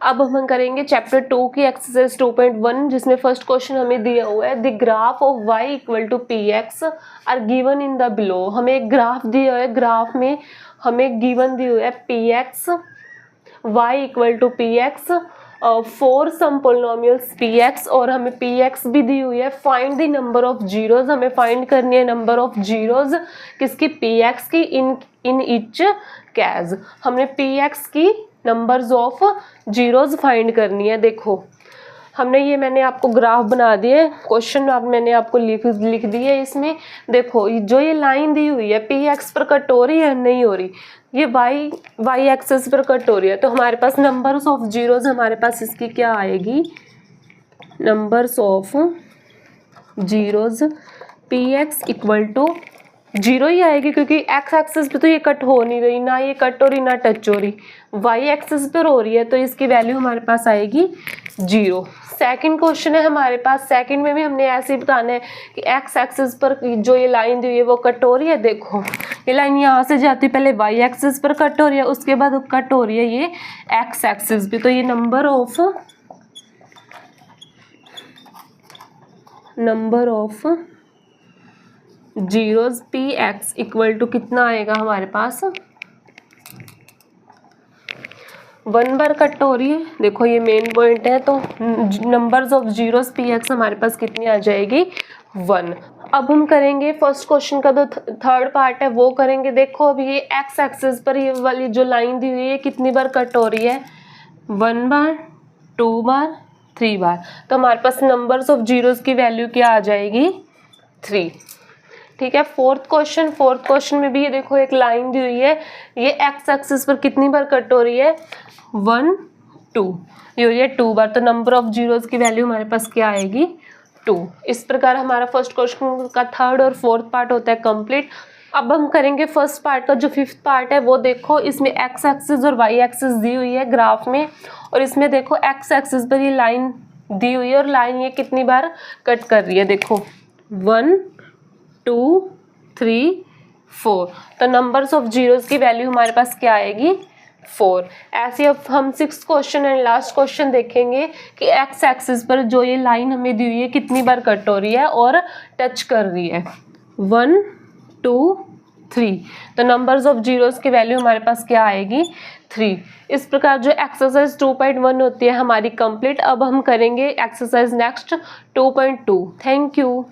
अब हम करेंगे चैप्टर 2 की एक्सरसाइज 2.1 जिसमें फर्स्ट क्वेश्चन हमें दिया हुआ है the graph of y equal to P X are given in the below. हमें एक ग्राफ दिया हुआ है, ग्राफ में हमें गिवन दी हुई है P X y equal to P X for some polynomials P X, और हमें पी एक्स भी दी हुई है। Find the number of zeros, हमें फाइंड करनी है नंबर ऑफ जीरोज किसकी, पी एक्स की, इन ईच केस। हमने पी एक्स की नंबर्स ऑफ जीरोज फाइंड करनी है। देखो हमने ये, मैंने आपको ग्राफ बना दिए, क्वेश्चन मैंने आपको लिख दिए। इसमें देखो जो ये लाइन दी हुई है पी एक्स पर कट हो रही है, नहीं हो रही, ये वाई एक्सेस पर कट हो रही है, तो हमारे पास नंबर्स ऑफ जीरोज हमारे पास इसकी क्या आएगी, numbers of zeros P X equal to zero ही आएगी, क्योंकि एक्स एक्सेस पे तो ये कट हो नहीं रही, ना ये कट हो रही ना टच हो रही, वाई एक्सेस पर हो रही है, तो इसकी वैल्यू हमारे पास आएगी जीरो। सेकंड क्वेश्चन है हमारे पास, सेकंड में भी हमने ऐसे ही बताना है कि एक्स एक्सेस पर जो ये लाइन दी हुई है वो कट हो रही है। देखो ये लाइन यहाँ से जाती है, पहले वाई एक्सेस पर कट हो रही है, उसके बाद कट हो रही है ये एक्स एक्सेस पे, तो ये number of zeros P X equal to कितना आएगा हमारे पास, 1 बार कट हो रही है। देखो ये मेन पॉइंट है, तो numbers of zeros P x हमारे पास कितनी आ जाएगी, 1। अब हम करेंगे फर्स्ट क्वेश्चन का जो थर्ड पार्ट है वो करेंगे। देखो अभी ये एक्स एक्सिस पर ये वाली जो लाइन दी हुई है कितनी बार कट हो रही है, 1 बार, 2 बार, 3 बार, तो हमारे पास नंबर्स ऑफ जीरोज की वैल्यू क्या आ जाएगी, 3। ठीक है। फोर्थ क्वेश्चन में भी ये देखो एक लाइन दी हुई है, ये एक्स एक्सिस पर कितनी बार कट हो रही है, 1, 2, ये हो रही है 2 बार, तो नंबर ऑफ जीरोज की वैल्यू हमारे पास क्या आएगी, 2। इस प्रकार हमारा फर्स्ट क्वेश्चन का थर्ड और फोर्थ पार्ट होता है कंप्लीट। अब हम करेंगे फर्स्ट पार्ट का जो फिफ्थ पार्ट है वो। देखो इसमें एक्स एक्सिस और वाई एक्सिस दी हुई है ग्राफ में, और इसमें देखो एक्स एक्सिस पर ये लाइन दी हुई है और लाइन ये कितनी बार कट कर रही है, देखो 1, 2, 3, 4, तो नंबर्स ऑफ जीरोज की वैल्यू हमारे पास क्या आएगी, 4। ऐसे अब हम 6th question and last question देखेंगे कि एक्स एक्सिस पर जो ये लाइन हमें दी हुई है कितनी बार कट हो रही है और टच कर रही है, 1, 2, 3, तो नंबर्स ऑफ जीरोज की वैल्यू हमारे पास क्या आएगी, 3। इस प्रकार जो एक्सरसाइज 2.1 होती है हमारी कंप्लीट। अब हम करेंगे एक्सरसाइज नेक्स्ट 2.2। Thank you.